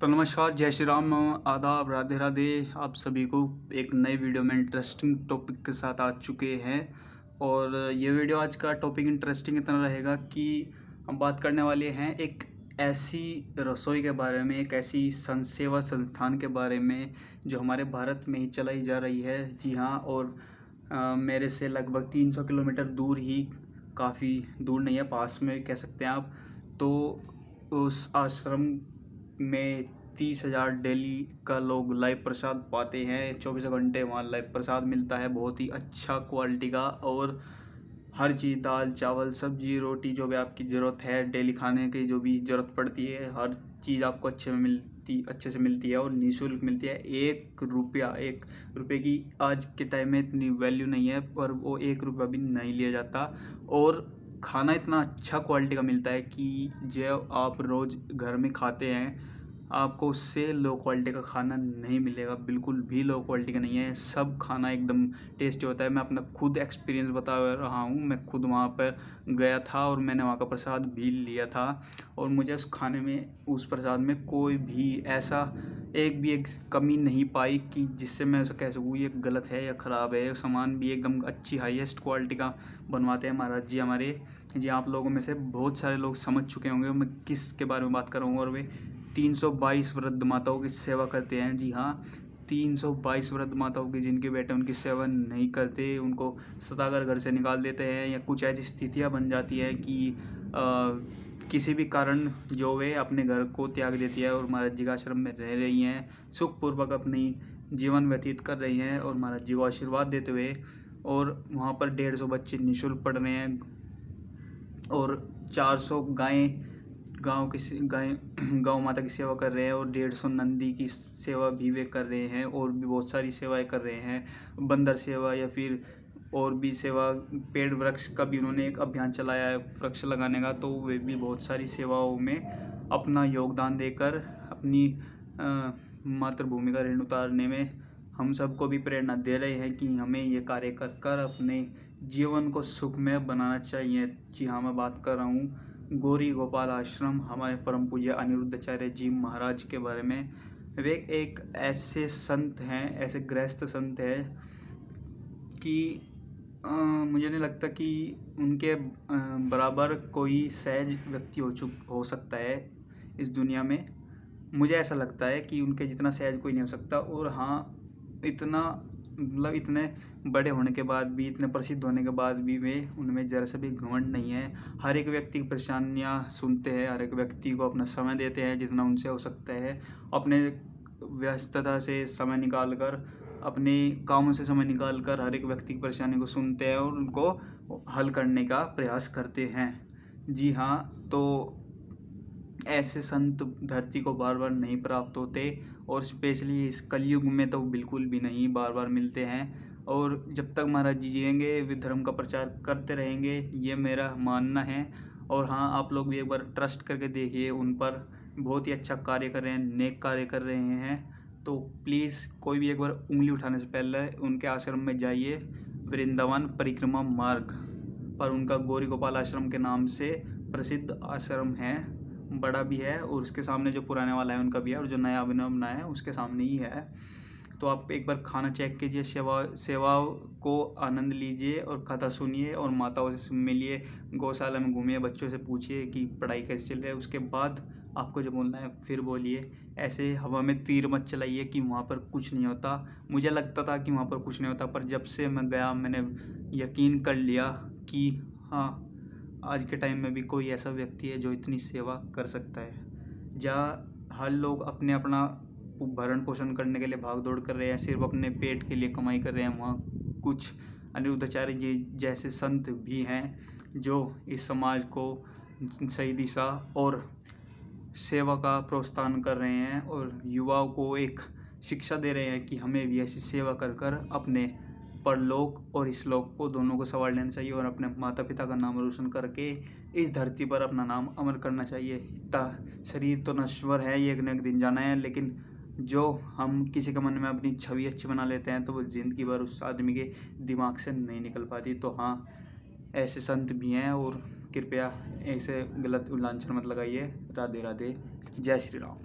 तो नमस्कार, जय श्री राम, आदाब, राधे राधे। आप सभी को एक नए वीडियो में इंटरेस्टिंग टॉपिक के साथ आ चुके हैं। और ये वीडियो आज का टॉपिक इंटरेस्टिंग इतना रहेगा कि हम बात करने वाले हैं एक ऐसी रसोई के बारे में, एक ऐसी सेवा संस्थान के बारे में जो हमारे भारत में ही चलाई जा रही है। जी हाँ, और मेरे से लगभग 300 किलोमीटर दूर ही, काफ़ी दूर नहीं है, पास में कह सकते हैं आप। तो उस आश्रम में 30,000 डेली का लोग लाइव प्रसाद पाते हैं। 24 घंटे वहाँ लाइव प्रसाद मिलता है, बहुत ही अच्छा क्वालिटी का। और हर चीज़, दाल चावल सब्जी रोटी, जो भी आपकी ज़रूरत है डेली खाने की, जो भी ज़रूरत पड़ती है, हर चीज़ आपको अच्छे से मिलती है और निःशुल्क मिलती है। 1 रुपये की आज के टाइम में इतनी वैल्यू नहीं है, पर वो 1 रुपया भी नहीं लिया जाता। और खाना इतना अच्छा क्वालिटी का मिलता है कि जो आप रोज़ घर में खाते हैं, आपको उससे लो क्वालिटी का खाना नहीं मिलेगा। बिल्कुल भी लो क्वालिटी का नहीं है, सब खाना एकदम टेस्टी होता है। मैं अपना खुद एक्सपीरियंस बता रहा हूँ। मैं खुद वहाँ पर गया था और मैंने वहाँ का प्रसाद भी लिया था। और मुझे उस खाने में, उस प्रसाद में कोई भी ऐसा एक कमी नहीं पाई कि जिससे मैं ऐसा कह सकूँ ये गलत है या ख़राब है। सामान भी एकदम अच्छी हाईएस्ट क्वालिटी का बनवाते हैं महाराज जी हमारे। जी, आप लोगों में से बहुत सारे लोग समझ चुके होंगे मैं किस के बारे में बात कर रहा हूँ। और वे 322 वृद्ध माताओं की सेवा करते हैं। जी हाँ, 322 वृद्ध माताओं की, जिनके बेटे उनकी सेवा नहीं करते, उनको सताकर घर से निकाल देते हैं, या कुछ ऐसी स्थितियाँ बन जाती है कि किसी भी कारण जो वे अपने घर को त्याग देती है और महाराज जी का आश्रम में रह रही हैं, सुखपूर्वक अपनी जीवन व्यतीत कर रही हैं और महाराज जी को आशीर्वाद देते हुए। और वहाँ पर 150 बच्चे निःशुल्क पढ़ रहे हैं और 400 गाय गौ माता की सेवा कर रहे हैं और 150 नंदी की सेवा भी वे कर रहे हैं। और भी बहुत सारी सेवाएं कर रहे हैं, बंदर सेवा या फिर और भी सेवा। पेड़ वृक्ष का भी उन्होंने एक अभियान चलाया है वृक्ष लगाने का। तो वे भी बहुत सारी सेवाओं में अपना योगदान देकर अपनी मातृभूमि का ऋण उतारने में हम सबको भी प्रेरणा दे रहे हैं कि हमें ये कार्य कर कर अपने जीवन को सुखमय बनाना चाहिए। जी हाँ, मैं बात कर रहा हूँ गौरी गोपाल आश्रम, हमारे परम पूज्य अनिरुद्धाचार्य जी महाराज के बारे में। वे एक ऐसे संत हैं, ऐसे गृहस्थ संत हैं कि मुझे नहीं लगता कि उनके बराबर कोई सहज व्यक्ति हो सकता है इस दुनिया में। मुझे ऐसा लगता है कि उनके जितना सहज कोई नहीं हो सकता। और हाँ, इतना मतलब इतने बड़े होने के बाद भी, इतने प्रसिद्ध होने के बाद भी वे, उनमें ज़रा सा भी घमंड नहीं है। हर एक व्यक्ति की परेशानियाँ सुनते हैं, हर एक व्यक्ति को अपना समय देते हैं जितना उनसे हो सकता है। अपने व्यस्तता से समय निकाल कर, अपने कामों से समय निकाल कर हर एक व्यक्ति की परेशानी को सुनते हैं और उनको हल करने का प्रयास करते हैं। जी हाँ, तो ऐसे संत धरती को बार बार नहीं प्राप्त होते, और स्पेशली इस कलयुग में तो बिल्कुल भी नहीं बार बार मिलते हैं। और जब तक महाराज जी जिएंगे वे धर्म का प्रचार करते रहेंगे, ये मेरा मानना है। और हाँ, आप लोग भी एक बार ट्रस्ट करके देखिए उन पर, बहुत ही अच्छा कार्य कर रहे हैं, नेक कार्य कर रहे हैं। तो प्लीज़ कोई भी एक बार उंगली उठाने से पहले उनके आश्रम में जाइए। वृंदावन परिक्रमा मार्ग पर उनका गौरी गोपाल आश्रम के नाम से प्रसिद्ध आश्रम है, बड़ा भी है। और उसके सामने जो पुराने वाला है उनका भी है, और जो नया अभिनव बनाया है उसके सामने ही है। तो आप एक बार खाना चेक कीजिए, सेवाओं को आनंद लीजिए और कथा सुनिए और माताओं से मिलिए, गौशाला में घूमिए, बच्चों से पूछिए कि पढ़ाई कैसे चल रही है। उसके बाद आपको जो बोलना है फिर बोलिए। ऐसे हवा में तीर मत चलाइए कि वहाँ पर कुछ नहीं होता। मुझे लगता था कि वहाँ पर कुछ नहीं होता, पर जब से मैं गया मैंने यकीन कर लिया कि हाँ, आज के टाइम में भी कोई ऐसा व्यक्ति है जो इतनी सेवा कर सकता है। जहाँ हर लोग अपने अपना भरण पोषण करने के लिए भाग दौड़ कर रहे हैं, सिर्फ अपने पेट के लिए कमाई कर रहे हैं, वहाँ कुछ अनिरुद्धाचार्य जी जैसे संत भी हैं जो इस समाज को सही दिशा और सेवा का प्रोत्साहन कर रहे हैं और युवाओं को एक शिक्षा दे रहे हैं कि हमें भी ऐसी सेवा कर कर अपने परलोक और इस लोक को दोनों को संवार लेना चाहिए और अपने माता पिता का नाम रोशन करके इस धरती पर अपना नाम अमर करना चाहिए। इतना शरीर तो नश्वर है, ये एक न एक दिन जाना है, लेकिन जो हम किसी के मन में अपनी छवि अच्छी बना लेते हैं तो वो ज़िंदगी भर उस आदमी के दिमाग से नहीं निकल पाती। तो हाँ, ऐसे संत भी हैं, और कृपया ऐसे गलत उल्लांछन मत लगाइए। राधे राधे, जय श्री राम।